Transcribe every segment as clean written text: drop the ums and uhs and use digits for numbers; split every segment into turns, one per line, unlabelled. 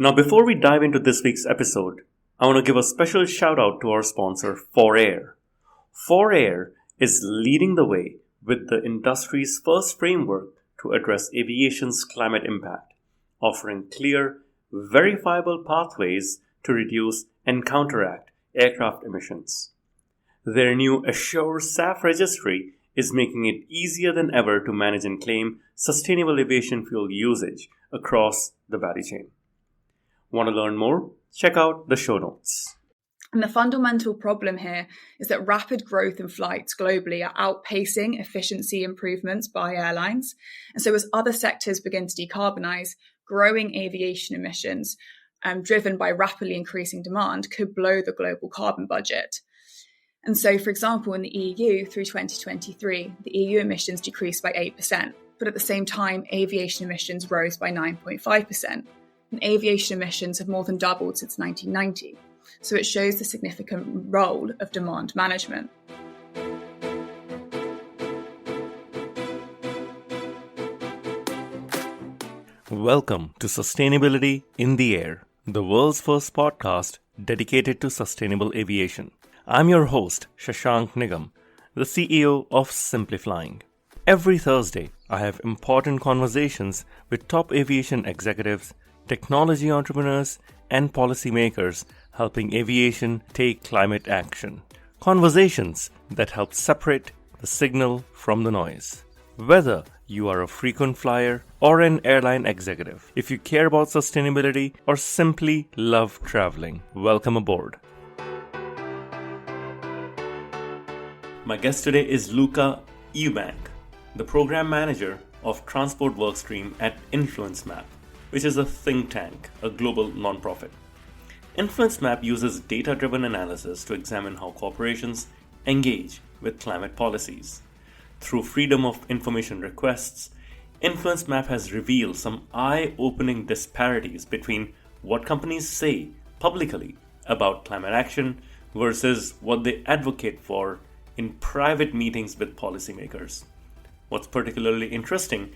Now, before we dive into this week's episode, I want to give a special shout out to our sponsor, 4Air. 4Air is leading the way with the industry's first framework to address aviation's climate impact, offering clear, verifiable pathways to reduce and counteract aircraft emissions. Their new Assure SAF registry is making it easier than ever to manage and claim sustainable aviation fuel usage across the value chain. Want to learn more? Check out the show notes.
And the fundamental problem here is that rapid growth in flights globally are outpacing efficiency improvements by airlines. And so as other sectors begin to decarbonize, growing aviation emissions driven by rapidly increasing demand could blow the global carbon budget. And so, for example, in the EU through 2023, the EU emissions decreased by 8%, but at the same time, aviation emissions rose by 9.5%. And aviation emissions have more than doubled since 1990. So it shows the significant role of demand management.
Welcome to Sustainability in the Air, the world's first podcast dedicated to sustainable aviation. I'm your host, Shashank Nigam, the CEO of Simplifying. Every Thursday, I have important conversations with top aviation executives, technology entrepreneurs, and policymakers helping aviation take climate action. Conversations that help separate the signal from the noise. Whether you are a frequent flyer or an airline executive, if you care about sustainability or simply love traveling, welcome aboard. My guest today is Luca Ewbank, the program manager of Transport Workstream at InfluenceMap, which is a think tank, a global nonprofit. InfluenceMap uses data-driven analysis to examine how corporations engage with climate policies. Through freedom of information requests, InfluenceMap has revealed some eye-opening disparities between what companies say publicly about climate action versus what they advocate for in private meetings with policymakers. What's particularly interesting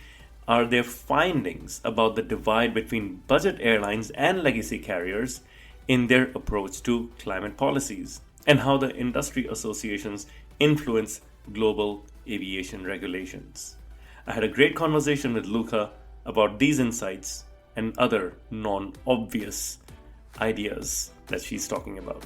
are their findings about the divide between budget airlines and legacy carriers in their approach to climate policies, and how the industry associations influence global aviation regulations. I had a great conversation with Luca about these insights and other non-obvious ideas that she's talking about.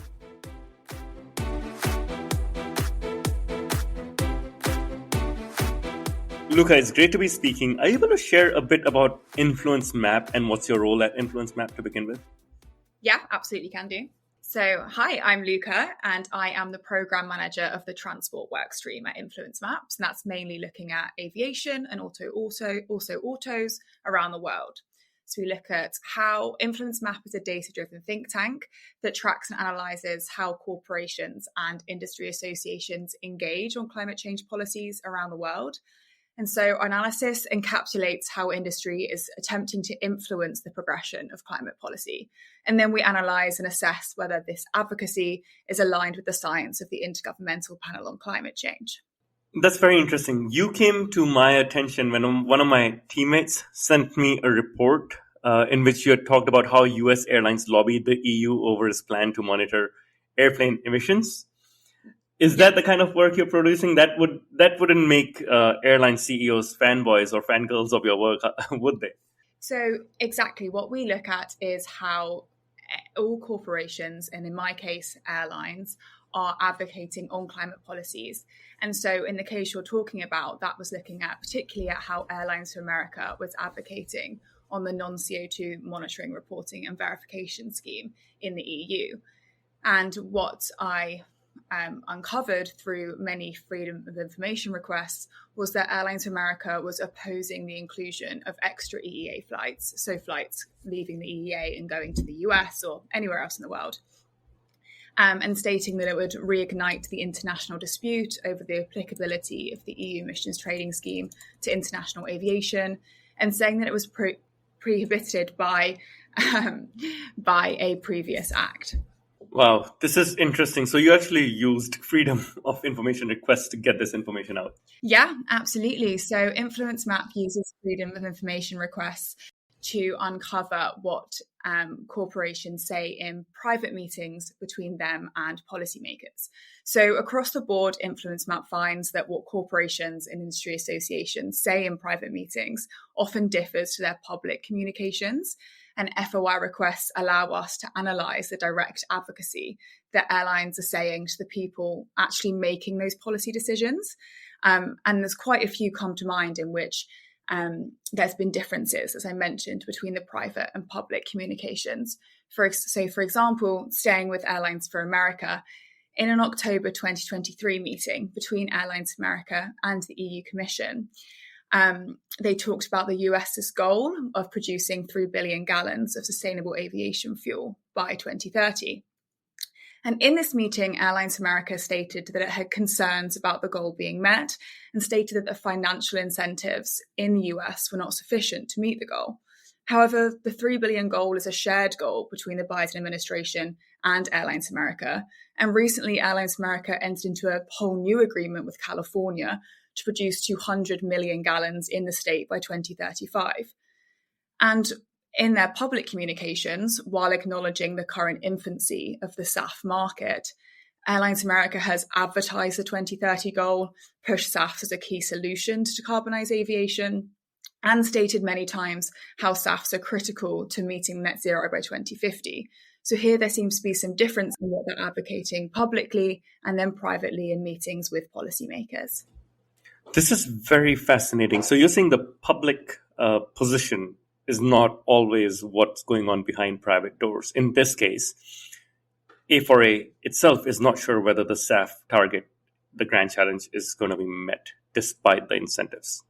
Luca, it's great to be speaking. Are you able to share a bit about InfluenceMap and what's your role at InfluenceMap to begin with?
Yeah, absolutely can do. So, hi, I'm Luca, and I am the program manager of the Transport Workstream at InfluenceMap's, and that's mainly looking at aviation and also autos around the world. So we look at how InfluenceMap is a data-driven think tank that tracks and analyzes how corporations and industry associations engage on climate change policies around the world. And so our analysis encapsulates how industry is attempting to influence the progression of climate policy. And then we analyse and assess whether this advocacy is aligned with the science of the Intergovernmental Panel on Climate Change.
That's very interesting. You came to my attention when one of my teammates sent me a report in which you had talked about how US airlines lobbied the EU over its plan to monitor airplane emissions. Is that the kind of work you're producing? That wouldn't make airline CEOs fanboys or fangirls of your work, would they?
So exactly, what we look at is how all corporations, and in my case, airlines, are advocating on climate policies. And so in the case you're talking about, that was looking at particularly at how Airlines for America was advocating on the non-CO2 monitoring, reporting and verification scheme in the EU. And what I uncovered through many freedom of information requests was that Airlines for America was opposing the inclusion of extra EEA flights, so flights leaving the EEA and going to the US or anywhere else in the world, and stating that it would reignite the international dispute over the applicability of the EU emissions trading scheme to international aviation, and saying that it was prohibited by a previous act.
Wow, this is interesting. So you actually used freedom of information requests to get this information out.
Yeah, absolutely. So InfluenceMap uses freedom of information requests to uncover what corporations say in private meetings between them and policymakers. So across the board, InfluenceMap finds that what corporations and industry associations say in private meetings often differs to their public communications. And FOI requests allow us to analyse the direct advocacy that airlines are saying to the people actually making those policy decisions. And there's quite a few come to mind in which there's been differences, as I mentioned, between the private and public communications. For example, staying with Airlines for America, in an October 2023 meeting between Airlines for America and the EU Commission, they talked about the US's goal of producing 3 billion gallons of sustainable aviation fuel by 2030. And in this meeting, Airlines America stated that it had concerns about the goal being met and stated that the financial incentives in the US were not sufficient to meet the goal. However, the 3 billion goal is a shared goal between the Biden administration and Airlines America. And recently, Airlines America entered into a whole new agreement with California to produce 200 million gallons in the state by 2035. And in their public communications, while acknowledging the current infancy of the SAF market, Airlines America has advertised the 2030 goal, pushed SAFs as a key solution to decarbonize aviation, and stated many times how SAFs are critical to meeting net zero by 2050. So here there seems to be some difference in what they're advocating publicly and then privately in meetings with policymakers.
This is very fascinating. So you're saying the public position is not always what's going on behind private doors. In this case, A4A itself is not sure whether the SAF target, the Grand Challenge, is going to be met despite the incentives.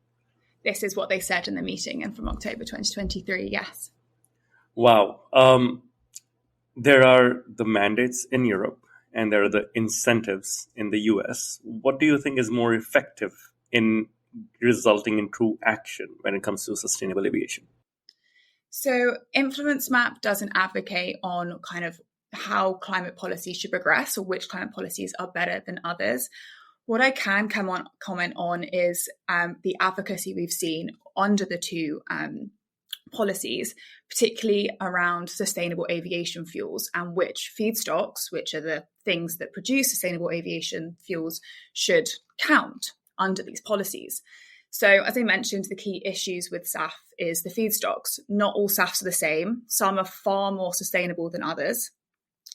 This is what they said in the meeting and from October 2023, yes.
Wow. There are the mandates in Europe and there are the incentives in the US. What do you think is more effective in resulting in true action when it comes to sustainable aviation?
So InfluenceMap doesn't advocate on kind of how climate policy should progress or which climate policies are better than others. What I can comment on is the advocacy we've seen under the two policies, particularly around sustainable aviation fuels and which feedstocks, which are the things that produce sustainable aviation fuels, should count under these policies. So as I mentioned, the key issues with SAF is the feedstocks. Not all SAFs are the same. Some are far more sustainable than others.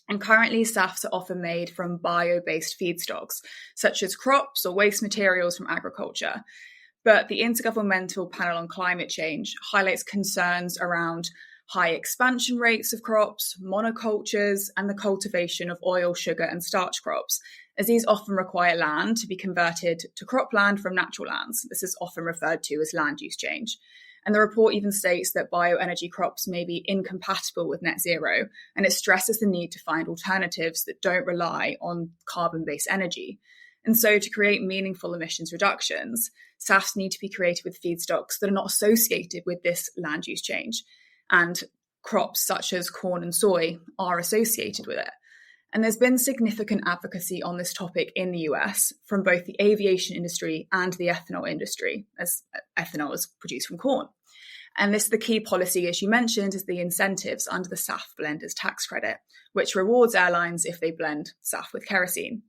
And currently, SAFs are often made from bio-based feedstocks, such as crops or waste materials from agriculture. But the Intergovernmental Panel on Climate Change highlights concerns around high expansion rates of crops, monocultures, and the cultivation of oil, sugar, and starch crops, as these often require land to be converted to cropland from natural lands. This is often referred to as land use change. And the report even states that bioenergy crops may be incompatible with net zero, and it stresses the need to find alternatives that don't rely on carbon-based energy. And so to create meaningful emissions reductions, SAFs need to be created with feedstocks that are not associated with this land use change. And crops such as corn and soy are associated with it. And there's been significant advocacy on this topic in the US from both the aviation industry and the ethanol industry, as ethanol is produced from corn. And this, the key policy, as you mentioned, is the incentives under the SAF blenders tax credit, which rewards airlines if they blend SAF with kerosene.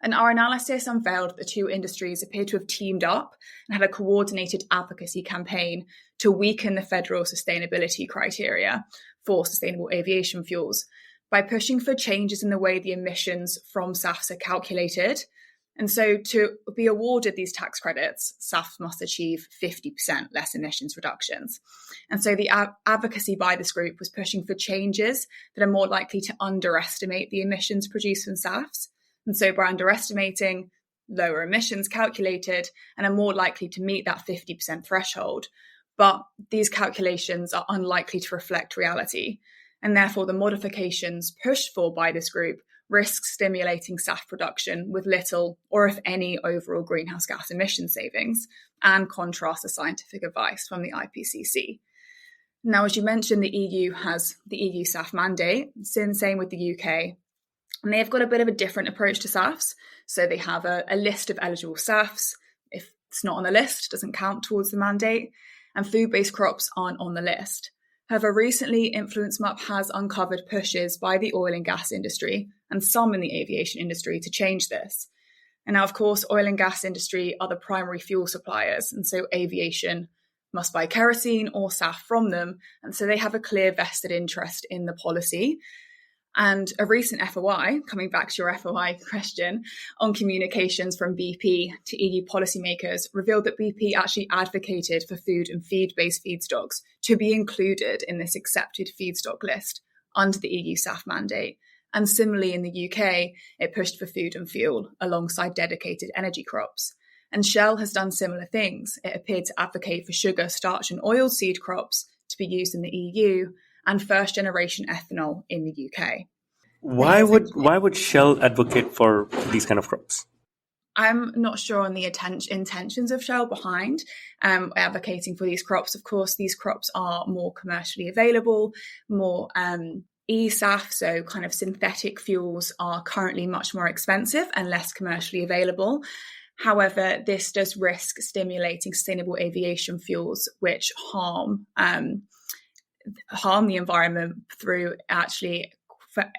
And our analysis unveiled that the two industries appear to have teamed up and had a coordinated advocacy campaign to weaken the federal sustainability criteria for sustainable aviation fuels by pushing for changes in the way the emissions from SAFs are calculated. And so to be awarded these tax credits, SAFs must achieve 50% less emissions reductions. And so the advocacy by this group was pushing for changes that are more likely to underestimate the emissions produced from SAFs. And so by underestimating, lower emissions calculated and are more likely to meet that 50% threshold. But these calculations are unlikely to reflect reality. And therefore, the modifications pushed for by this group risk stimulating SAF production with little or if any overall greenhouse gas emission savings, and contrast the scientific advice from the IPCC. Now, as you mentioned, the EU has the EU SAF mandate, same with the UK. And they've got a bit of a different approach to SAFs. So they have a list of eligible SAFs. If it's not on the list, it doesn't count towards the mandate. and food-based crops aren't on the list. However, recently, InfluenceMap has uncovered pushes by the oil and gas industry and some in the aviation industry to change this. And now, of course, oil and gas industry are the primary fuel suppliers, and so aviation must buy kerosene or SAF from them, and so they have a clear vested interest in the policy. And a recent FOI, coming back to your FOI question, on communications from BP to EU policymakers revealed that BP actually advocated for food and feed-based feedstocks to be included in this accepted feedstock list under the EU SAF mandate. And similarly in the UK, it pushed for food and fuel alongside dedicated energy crops. And Shell has done similar things. It appeared to advocate for sugar, starch and oilseed crops to be used in the EU and first-generation ethanol in the UK.
Why would Shell advocate for these kind of crops?
I'm not sure on the intentions of Shell behind advocating for these crops. Of course, these crops are more commercially available, more eSAF, so kind of synthetic fuels are currently much more expensive and less commercially available. However, this does risk stimulating sustainable aviation fuels, which harm the environment through actually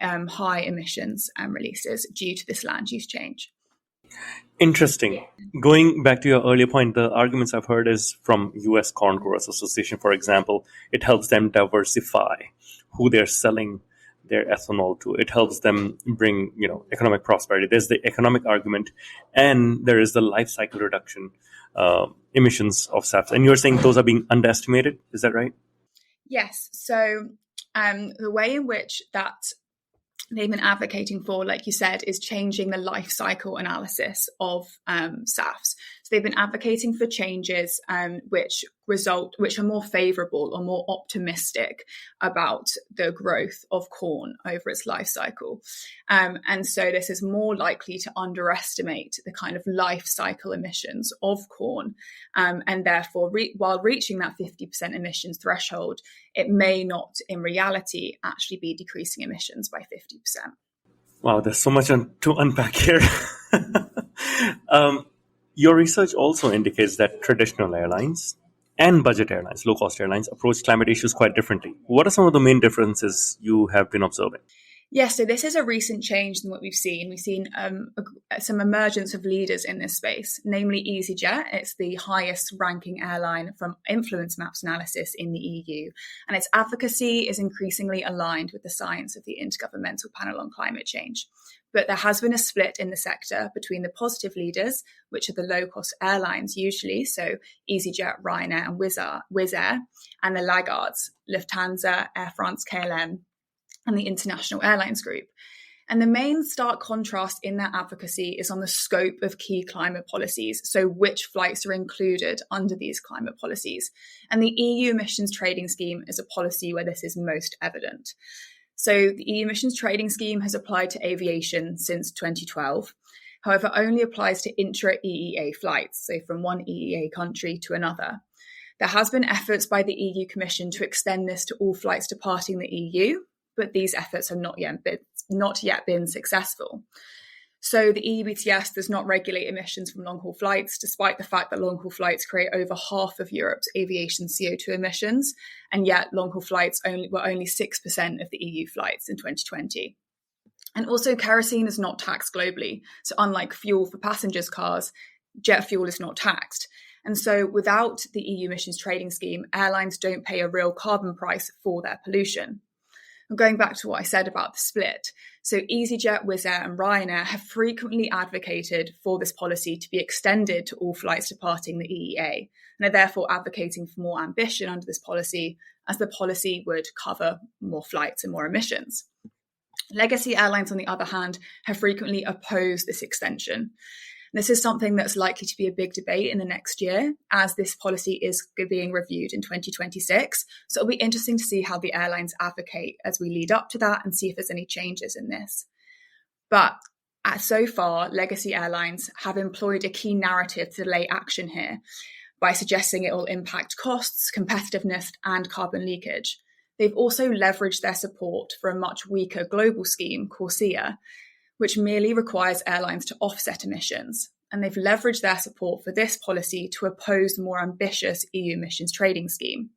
high emissions releases due to this land use change.
Interesting. Going back to your earlier point, the arguments I've heard is from US Corn Growers Association, for example. It helps them diversify who they're selling their ethanol to. It helps them bring, economic prosperity. There's the economic argument, and there is the life cycle reduction emissions of SAFs. And you're saying those are being underestimated. Is that right?
Yes. So the way in which that they've been advocating for, like you said, is changing the life cycle analysis of SAFs. So they've been advocating for changes which are more favourable or more optimistic about the growth of corn over its life cycle. And so this is more likely to underestimate the kind of life cycle emissions of corn. And therefore, while reaching that 50% emissions threshold, it may not in reality actually be decreasing emissions by 50%.
Wow, there's so much to unpack here. Your research also indicates that traditional airlines and budget airlines, low-cost airlines, approach climate issues quite differently. What are some of the main differences you have been observing?
Yes, so this is a recent change in what we've seen. We've seen some emergence of leaders in this space, namely EasyJet. It's the highest ranking airline from InfluenceMap's analysis in the EU, and its advocacy is increasingly aligned with the science of the Intergovernmental Panel on Climate Change. But there has been a split in the sector between the positive leaders, which are the low-cost airlines usually, so EasyJet, Ryanair and Wizz Air, and the laggards, Lufthansa, Air France, KLM, and the International Airlines Group. And the main stark contrast in their advocacy is on the scope of key climate policies, so which flights are included under these climate policies. And the EU Emissions Trading Scheme is a policy where this is most evident. So the EU Emissions Trading Scheme has applied to aviation since 2012, however, only applies to intra-EEA flights, so from one EEA country to another. There has been efforts by the EU Commission to extend this to all flights departing the EU, but these efforts have not yet been successful. So the EU ETS does not regulate emissions from long-haul flights, despite the fact that long-haul flights create over half of Europe's aviation CO2 emissions, and yet long-haul flights were only 6% of the EU flights in 2020. And also kerosene is not taxed globally. So unlike fuel for passengers' cars, jet fuel is not taxed. And so without the EU Emissions Trading Scheme, airlines don't pay a real carbon price for their pollution. Going back to what I said about the split, so EasyJet, Wizz Air and Ryanair have frequently advocated for this policy to be extended to all flights departing the EEA, and are therefore advocating for more ambition under this policy, as the policy would cover more flights and more emissions. Legacy airlines, on the other hand, have frequently opposed this extension. This is something that's likely to be a big debate in the next year, as this policy is being reviewed in 2026. So it'll be interesting to see how the airlines advocate as we lead up to that and see if there's any changes in this. But so far, legacy airlines have employed a key narrative to delay action here by suggesting it will impact costs, competitiveness, and carbon leakage. They've also leveraged their support for a much weaker global scheme, CORSIA, which merely requires airlines to offset emissions. and they've leveraged their support for this policy to oppose the more ambitious EU emissions trading scheme.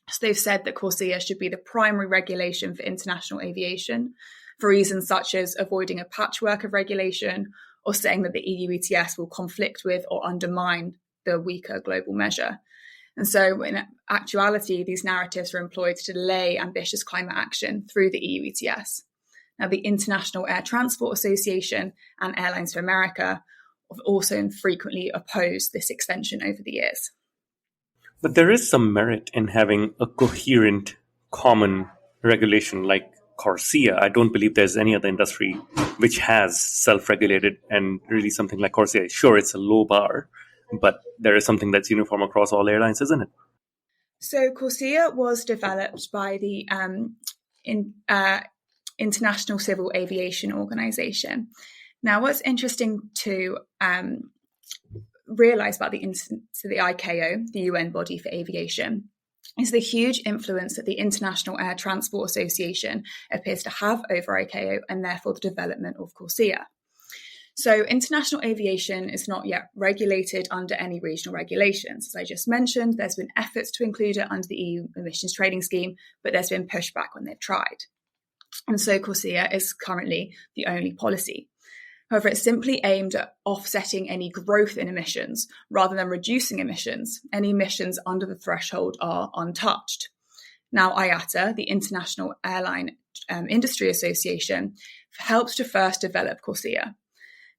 So they've said that CORSIA should be the primary regulation for international aviation for reasons such as avoiding a patchwork of regulation or saying that the EU ETS will conflict with or undermine the weaker global measure. And so in actuality, these narratives are employed to delay ambitious climate action through the EU ETS. Now, the International Air Transport Association and Airlines for America have also frequently opposed this extension over the years.
But there is some merit in having a coherent, common regulation like CORSIA. I don't believe there's any other industry which has self-regulated and really something like CORSIA. Sure, it's a low bar, but there is something that's uniform across all airlines, isn't it?
So CORSIA was developed by the International Civil Aviation Organization. Now, what's interesting to realize about the ICAO, the UN body for aviation, is the huge influence that the International Air Transport Association appears to have over ICAO and therefore the development of CORSIA. So international aviation is not yet regulated under any regional regulations. As I just mentioned, there's been efforts to include it under the EU emissions trading scheme, but there's been pushback when they've tried. And so CORSIA is currently the only policy. However, it's simply aimed at offsetting any growth in emissions rather than reducing emissions. Any emissions under the threshold are untouched. Now, IATA, the International Airline Industry Association, helped to first develop CORSIA.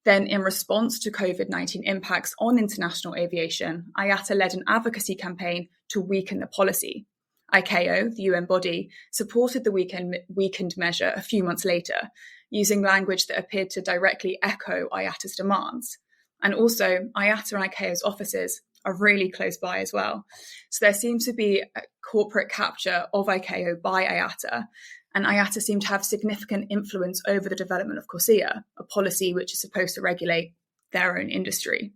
Then, in response to COVID-19 impacts on international aviation, IATA led an advocacy campaign to weaken the policy. ICAO, the UN body, supported the weakened measure a few months later, using language that appeared to directly echo IATA's demands. And also, IATA and ICAO's offices are really close by as well. So there seems to be a corporate capture of ICAO by IATA, and IATA seemed to have significant influence over the development of CORSIA, a policy which is supposed to regulate their own industry.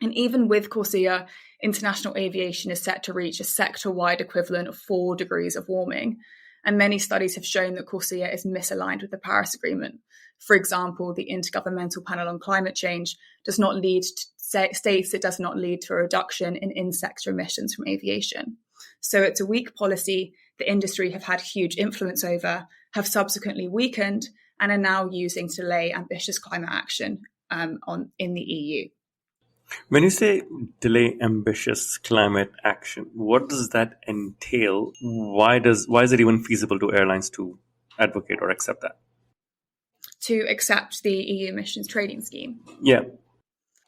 And even with CORSIA, international aviation is set to reach a sector-wide equivalent of 4 degrees of warming. And many studies have shown that CORSIA is misaligned with the Paris Agreement. For example, the Intergovernmental Panel on Climate Change states it does not lead to a reduction in in-sector emissions from aviation. So it's a weak policy the industry have had huge influence over, have subsequently weakened, and are now using to delay ambitious climate action in the EU.
When you say delay ambitious climate action, what does that entail? Why is it even feasible to airlines to advocate or accept that?
To accept the EU emissions trading scheme?
Yeah.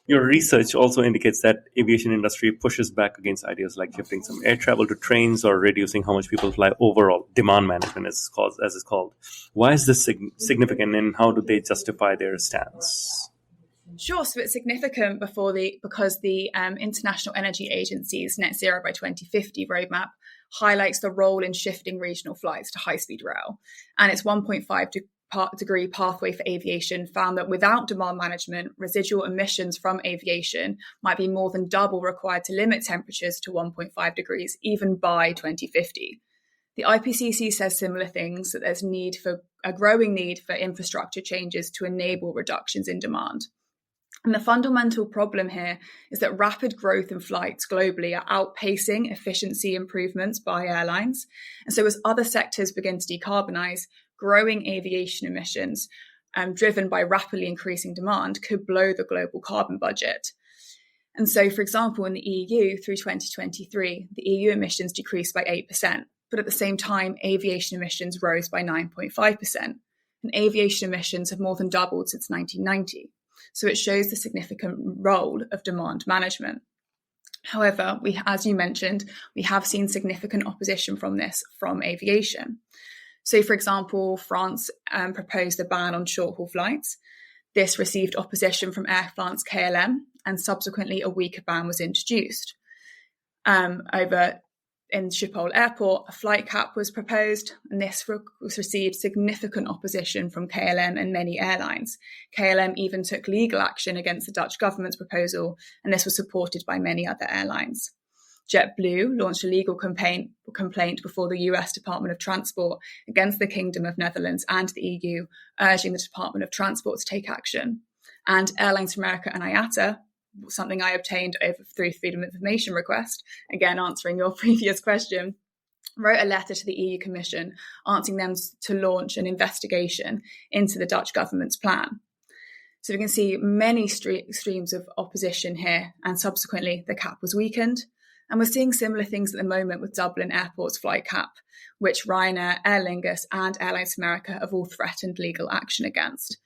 Your research also indicates that aviation industry pushes back against ideas like shifting some air travel to trains or reducing how much people fly overall, demand management as it's called. Why is this significant, and how do they justify their stance?
Sure. So it's significant because the International Energy Agency's Net Zero by 2050 roadmap highlights the role in shifting regional flights to high-speed rail. And its 1.5-degree pathway for aviation found that without demand management, residual emissions from aviation might be more than double required to limit temperatures to 1.5 degrees, even by 2050. The IPCC says similar things, that there's a growing need for infrastructure changes to enable reductions in demand. And the fundamental problem here is that rapid growth in flights globally are outpacing efficiency improvements by airlines. And so as other sectors begin to decarbonize, growing aviation emissions, driven by rapidly increasing demand, could blow the global carbon budget. And so, for example, in the EU through 2023, the EU emissions decreased by 8%, but at the same time, aviation emissions rose by 9.5%. And aviation emissions have more than doubled since 1990. So it shows the significant role of demand management. However, as you mentioned, we have seen significant opposition from aviation. So, for example, France proposed a ban on short-haul flights. This received opposition from Air France KLM, and subsequently a weaker ban was introduced. In Schiphol Airport, a flight cap was proposed, and this received significant opposition from KLM and many airlines. KLM even took legal action against the Dutch government's proposal, and this was supported by many other airlines. JetBlue launched a legal complaint before the US Department of Transport against the Kingdom of Netherlands and the EU, urging the Department of Transport to take action. And Airlines America and IATA, something I obtained through Freedom of Information request, again answering your previous question, wrote a letter to the EU Commission asking them to launch an investigation into the Dutch government's plan. So we can see many streams of opposition here, and subsequently the cap was weakened. And we're seeing similar things at the moment with Dublin Airport's flight cap, which Ryanair, Aer Lingus and Airlines America have all threatened legal action against.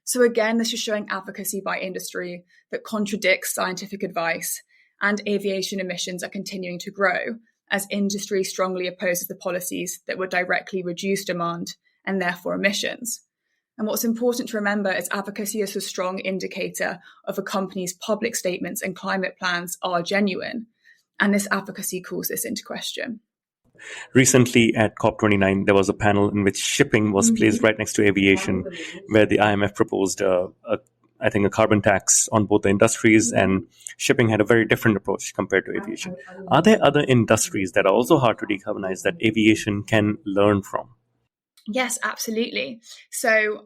So again, this is showing advocacy by industry that contradicts scientific advice, and aviation emissions are continuing to grow as industry strongly opposes the policies that would directly reduce demand and therefore emissions. And what's important to remember is advocacy is a strong indicator of a company's public statements and climate plans are genuine. And this advocacy calls this into question.
Recently at COP29, there was a panel in which shipping was placed right next to aviation, where the IMF proposed a carbon tax on both the industries, and shipping had a very different approach compared to aviation. Are there other industries that are also hard to decarbonize that aviation can learn from?
Yes, absolutely. So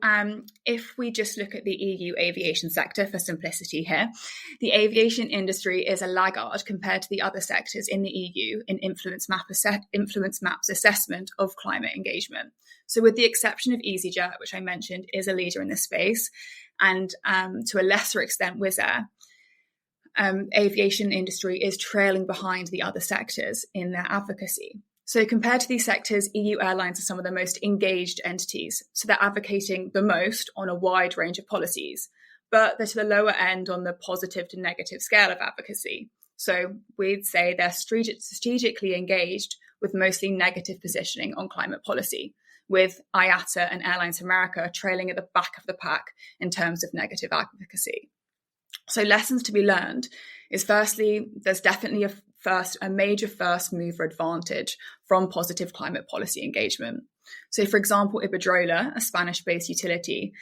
if we just look at the EU aviation sector for simplicity here, the aviation industry is a laggard compared to the other sectors in the EU in InfluenceMap's assessment of climate engagement. So with the exception of EasyJet, which I mentioned is a leader in this space, and to a lesser extent Wizz Air, aviation industry is trailing behind the other sectors in their advocacy. So compared to these sectors, EU airlines are some of the most engaged entities. So they're advocating the most on a wide range of policies, but they're to the lower end on the positive to negative scale of advocacy. So we'd say they're strategically engaged with mostly negative positioning on climate policy, with IATA and Airlines America trailing at the back of the pack in terms of negative advocacy. So lessons to be learned is, firstly, there's definitely a major first mover advantage from positive climate policy engagement. So, for example, Iberdrola, a Spanish-based utility,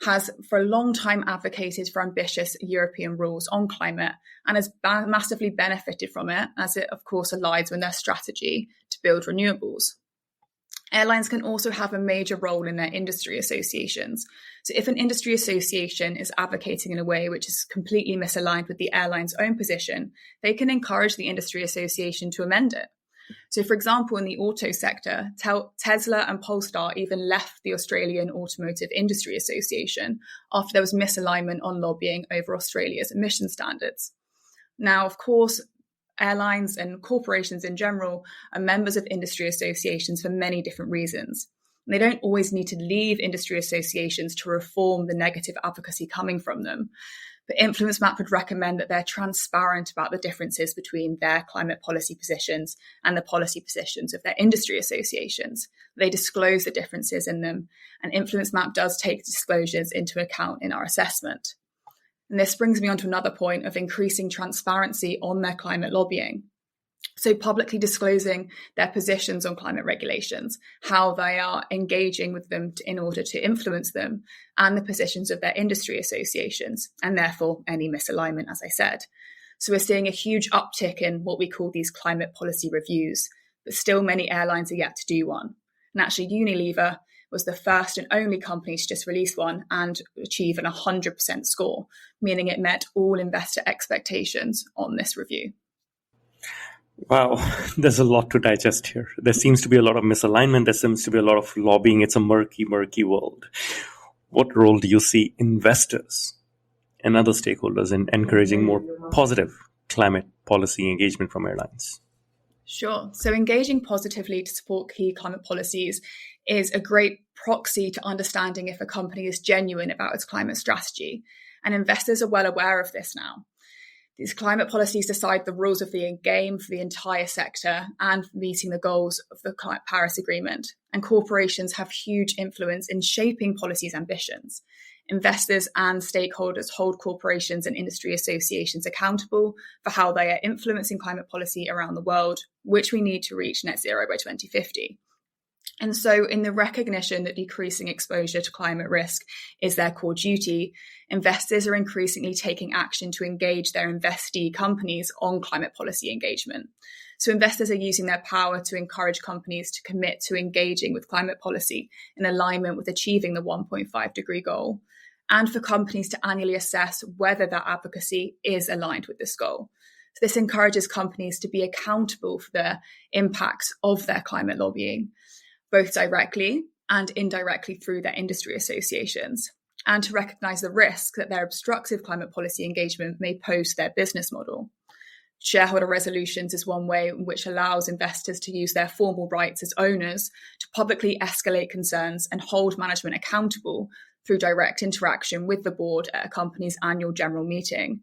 has for a long time advocated for ambitious European rules on climate and has massively benefited from it, as it, of course, aligns with their strategy to build renewables. Airlines can also have a major role in their industry associations. So if an industry association is advocating in a way which is completely misaligned with the airline's own position, they can encourage the industry association to amend it. So, for example, in the auto sector, Tesla and Polestar even left the Australian Automotive Industry Association after there was misalignment on lobbying over Australia's emission standards. Now, of course, airlines and corporations in general are members of industry associations for many different reasons. And they don't always need to leave industry associations to reform the negative advocacy coming from them. But InfluenceMap would recommend that they're transparent about the differences between their climate policy positions and the policy positions of their industry associations. They disclose the differences in them, and InfluenceMap does take disclosures into account in our assessment. And this brings me on to another point of increasing transparency on their climate lobbying. So publicly disclosing their positions on climate regulations, how they are engaging with them in order to influence them, and the positions of their industry associations, and therefore any misalignment, as I said. So we're seeing a huge uptick in what we call these climate policy reviews, but still many airlines are yet to do one. And actually Unilever was the first and only company to just release one and achieve an 100% score, meaning it met all investor expectations on this review.
Wow, there's a lot to digest here. There seems to be a lot of misalignment. There seems to be a lot of lobbying. It's a murky, murky world. What role do you see investors and other stakeholders in encouraging more positive climate policy engagement from airlines?
Sure. So engaging positively to support key climate policies is a great proxy to understanding if a company is genuine about its climate strategy. And investors are well aware of this now. These climate policies decide the rules of the game for the entire sector and meeting the goals of the Paris Agreement. And corporations have huge influence in shaping policies' ambitions. Investors and stakeholders hold corporations and industry associations accountable for how they are influencing climate policy around the world, which we need to reach net zero by 2050. And so in the recognition that decreasing exposure to climate risk is their core duty, investors are increasingly taking action to engage their investee companies on climate policy engagement. So investors are using their power to encourage companies to commit to engaging with climate policy in alignment with achieving the 1.5 degree goal. and for companies to annually assess whether that advocacy is aligned with this goal. So this encourages companies to be accountable for the impacts of their climate lobbying, both directly and indirectly through their industry associations, and to recognise the risk that their obstructive climate policy engagement may pose to their business model. Shareholder resolutions is one way in which allows investors to use their formal rights as owners to publicly escalate concerns and hold management accountable through direct interaction with the board at a company's annual general meeting.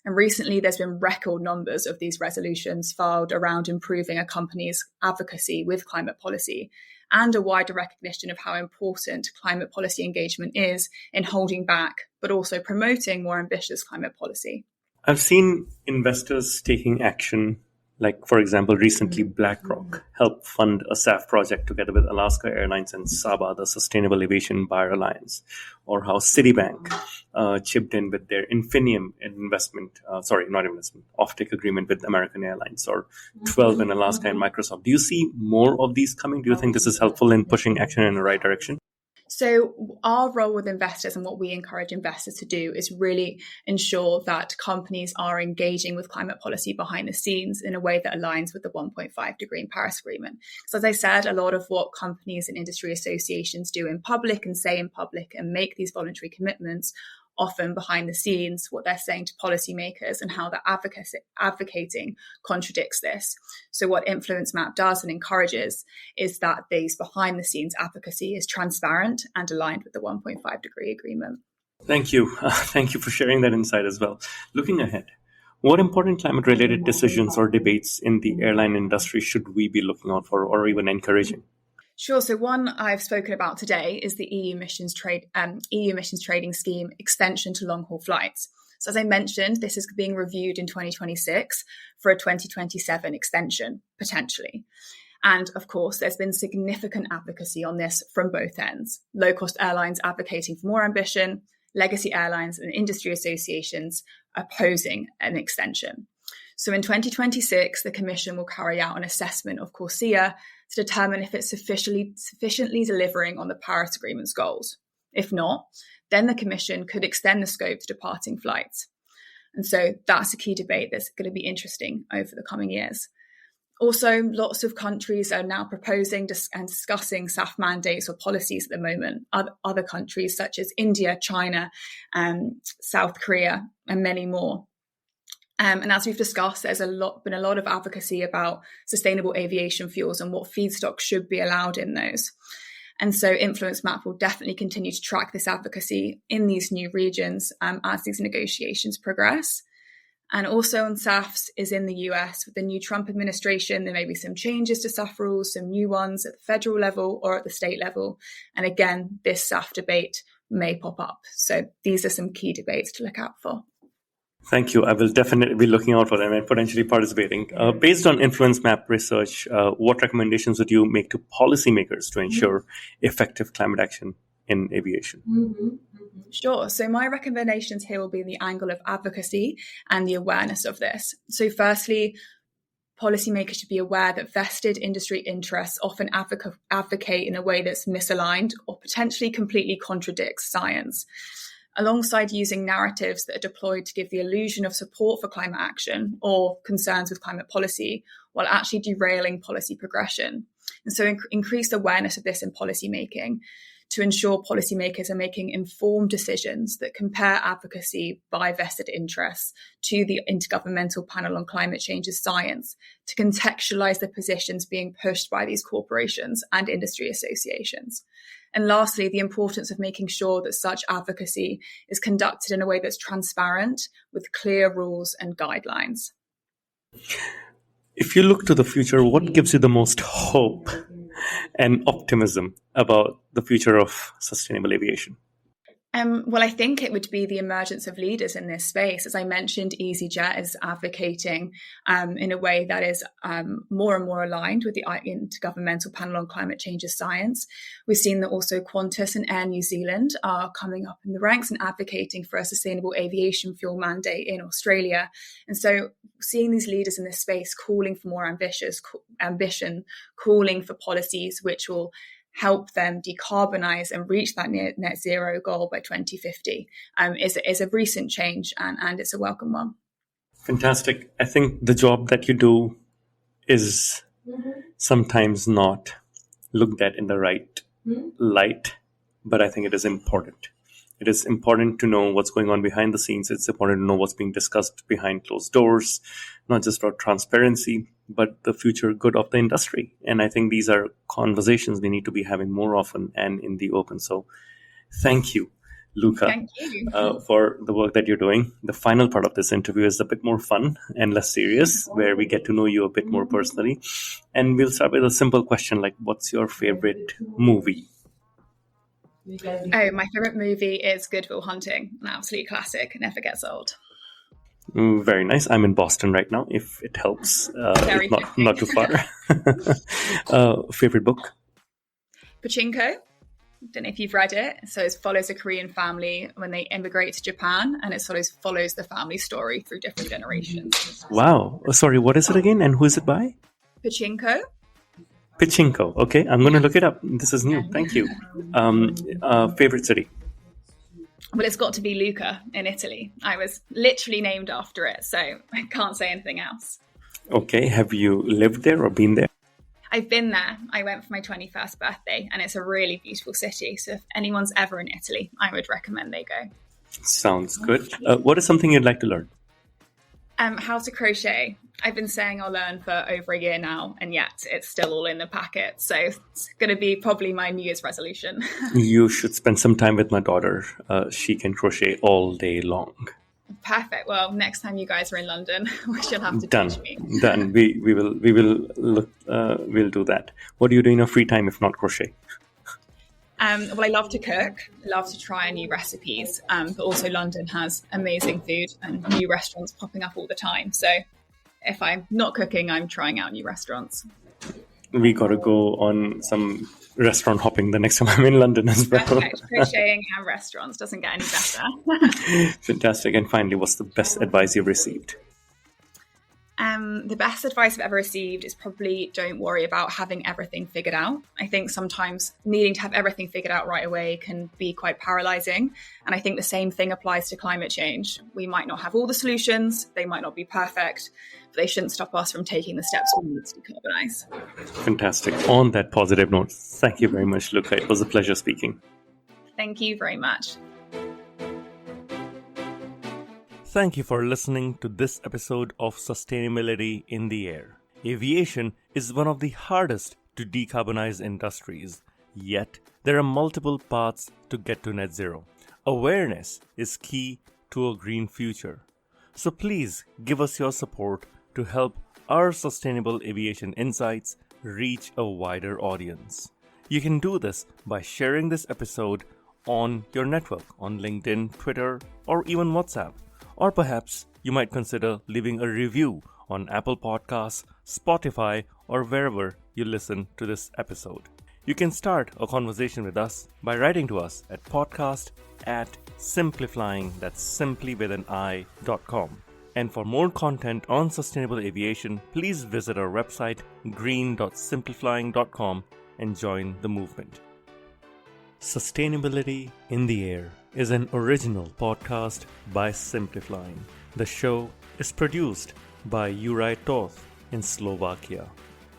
And recently, there's been record numbers of these resolutions filed around improving a company's advocacy with climate policy, and a wider recognition of how important climate policy engagement is in holding back, but also promoting more ambitious climate policy.
I've seen investors taking action, like, for example, recently BlackRock helped fund a SAF project together with Alaska Airlines and Saba, the Sustainable Aviation Buyer Alliance, or how Citibank chipped in with their Infinium offtake agreement with American Airlines, or 12 in Alaska and Microsoft. Do you see more of these coming? Do you think this is helpful in pushing action in the right direction?
So our role with investors and what we encourage investors to do is really ensure that companies are engaging with climate policy behind the scenes in a way that aligns with the 1.5 degree Paris Agreement. So as I said, a lot of what companies and industry associations do in public and say in public and make these voluntary commitments, often behind the scenes, what they're saying to policymakers and how they're advocating contradicts this. So what InfluenceMap does and encourages is that these behind the scenes advocacy is transparent and aligned with the 1.5 degree agreement.
Thank you. Thank you for sharing that insight as well. Looking ahead, what important climate related decisions or debates in the airline industry should we be looking out for or even encouraging?
Sure. So one I've spoken about today is the EU emissions trading scheme extension to long-haul flights. So as I mentioned, this is being reviewed in 2026 for a 2027 extension, potentially. And of course, there's been significant advocacy on this from both ends. Low-cost airlines advocating for more ambition, legacy airlines and industry associations opposing an extension. So in 2026, the Commission will carry out an assessment of CORSIA to determine if it's sufficiently delivering on the Paris Agreement's goals. If not, then the Commission could extend the scope to departing flights. And so that's a key debate that's going to be interesting over the coming years. Also, lots of countries are now proposing and discussing SAF mandates or policies at the moment. Other countries such as India, China, South Korea, and many more. And as we've discussed, there's been a lot of advocacy about sustainable aviation fuels and what feedstock should be allowed in those. And so InfluenceMap will definitely continue to track this advocacy in these new regions as these negotiations progress. And also on SAFs is in the US with the new Trump administration. There may be some changes to SAF rules, some new ones at the federal level or at the state level. And again, this SAF debate may pop up. So these are some key debates to look out for.
Thank you. I will definitely be looking out for them and potentially participating. Based on InfluenceMap research, what recommendations would you make to policymakers to ensure effective climate action in aviation?
Sure. So my recommendations here will be the angle of advocacy and the awareness of this. So firstly, policymakers should be aware that vested industry interests often advocate in a way that's misaligned or potentially completely contradicts science. Alongside using narratives that are deployed to give the illusion of support for climate action or concerns with climate policy, while actually derailing policy progression. And so increased awareness of this in policymaking to ensure policymakers are making informed decisions that compare advocacy by vested interests to the Intergovernmental Panel on Climate Change's science, to contextualize the positions being pushed by these corporations and industry associations. And lastly, the importance of making sure that such advocacy is conducted in a way that's transparent with clear rules and guidelines.
If you look to the future, what gives you the most hope and optimism about the future of sustainable aviation?
Well, I think it would be the emergence of leaders in this space. As I mentioned, EasyJet is advocating in a way that is more and more aligned with the Intergovernmental Panel on Climate Change's science. We've seen that also Qantas and Air New Zealand are coming up in the ranks and advocating for a sustainable aviation fuel mandate in Australia. And so seeing these leaders in this space calling for more ambition, calling for policies which will help them decarbonize and reach that net zero goal by 2050 is a recent change, and it's a welcome one.
Fantastic. I think the job that you do is sometimes not looked at in the right light, but I think it is important. It is important to know what's going on behind the scenes. It's important to know what's being discussed behind closed doors, not just for transparency, but the future good of the industry. And I think these are conversations we need to be having more often and in the open. So thank you, Luca,
Thank you.
for the work that you're doing. The final part of this interview is a bit more fun and less serious, where we get to know you a bit more personally. And we'll start with a simple question like, what's your favorite movie?
Oh, my favorite movie is Good Will Hunting, an absolute classic, never gets old.
Very nice. I'm in Boston right now, if it helps.
Very
not too far. Favorite book?
Pachinko. Don't know if you've read it. So it follows a Korean family when they immigrate to Japan, and it sort of follows the family story through different generations.
Wow. Sorry, what is it again? And who is it by?
Pachinko.
Pachinko. Okay, I'm going to look it up. This is new. Thank you. Favorite city?
Well, it's got to be Lucca in Italy. I was literally named after it, so I can't say anything else.
Okay, have you lived there or been there?
I've been there. I went for my 21st birthday, and it's a really beautiful city. So if anyone's ever in Italy, I would recommend they go. Sounds
good. What is something you'd like to learn?
How to crochet. I've been saying I'll learn for over a year now, and yet it's still all in the packet. So it's going to be probably my New Year's resolution.
You should spend some time with my daughter. She can crochet all day long.
Perfect. Well, next time you guys are in London, she'll have to teach me.
Done. We will look. We'll do that. What do you do in your free time if not crochet?
Well, I love to cook. I love to try new recipes. But also London has amazing food and new restaurants popping up all the time. So if I'm not cooking, I'm trying out new restaurants.
We got to go on some restaurant hopping the next time I'm in London as well.
Perfect. Crocheting and restaurants doesn't get any better.
Fantastic. And finally, what's the best advice you've received?
The best advice I've ever received is probably don't worry about having everything figured out. I think sometimes needing to have everything figured out right away can be quite paralyzing. And I think the same thing applies to climate change. We might not have all the solutions. They might not be perfect, but they shouldn't stop us from taking the steps we need to decarbonize.
Fantastic. On that positive note, thank you very much, Luca. It was a pleasure speaking.
Thank you very much.
Thank you for listening to this episode of Sustainability in the Air. Aviation is one of the hardest to decarbonize industries, yet there are multiple paths to get to net zero. Awareness is key to a green future. So please give us your support to help our sustainable aviation insights reach a wider audience. You can do this by sharing this episode on your network, on LinkedIn, Twitter, or even WhatsApp. Or perhaps you might consider leaving a review on Apple Podcasts, Spotify, or wherever you listen to this episode. You can start a conversation with us by writing to us at podcast@simpliflying, that's simply with an i.com. And for more content on sustainable aviation, please visit our website green.simplifying.com and join the movement. Sustainability in the Air is an original podcast by Simplifying. The show is produced by Juraj Toth in Slovakia.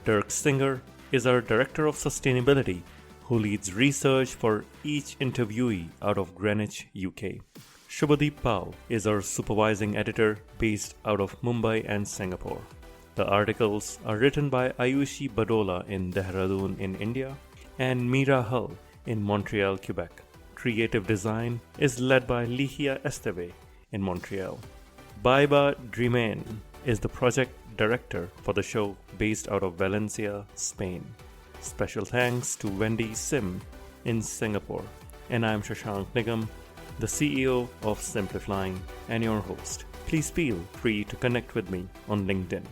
Dirk Singer is our Director of Sustainability, who leads research for each interviewee out of Greenwich, UK. Shubhadeep Pal is our Supervising Editor based out of Mumbai and Singapore. The articles are written by Ayushi Badola in Dehradun in India and Meera Hull in Montreal, Quebec. Creative design is led by Ligia Esteve in Montreal. Baiba Drimain is the project director for the show based out of Valencia, Spain. Special thanks to Wendy Sim in Singapore. And I'm Shashank Nigam, the CEO of Simplifying and your host. Please feel free to connect with me on LinkedIn.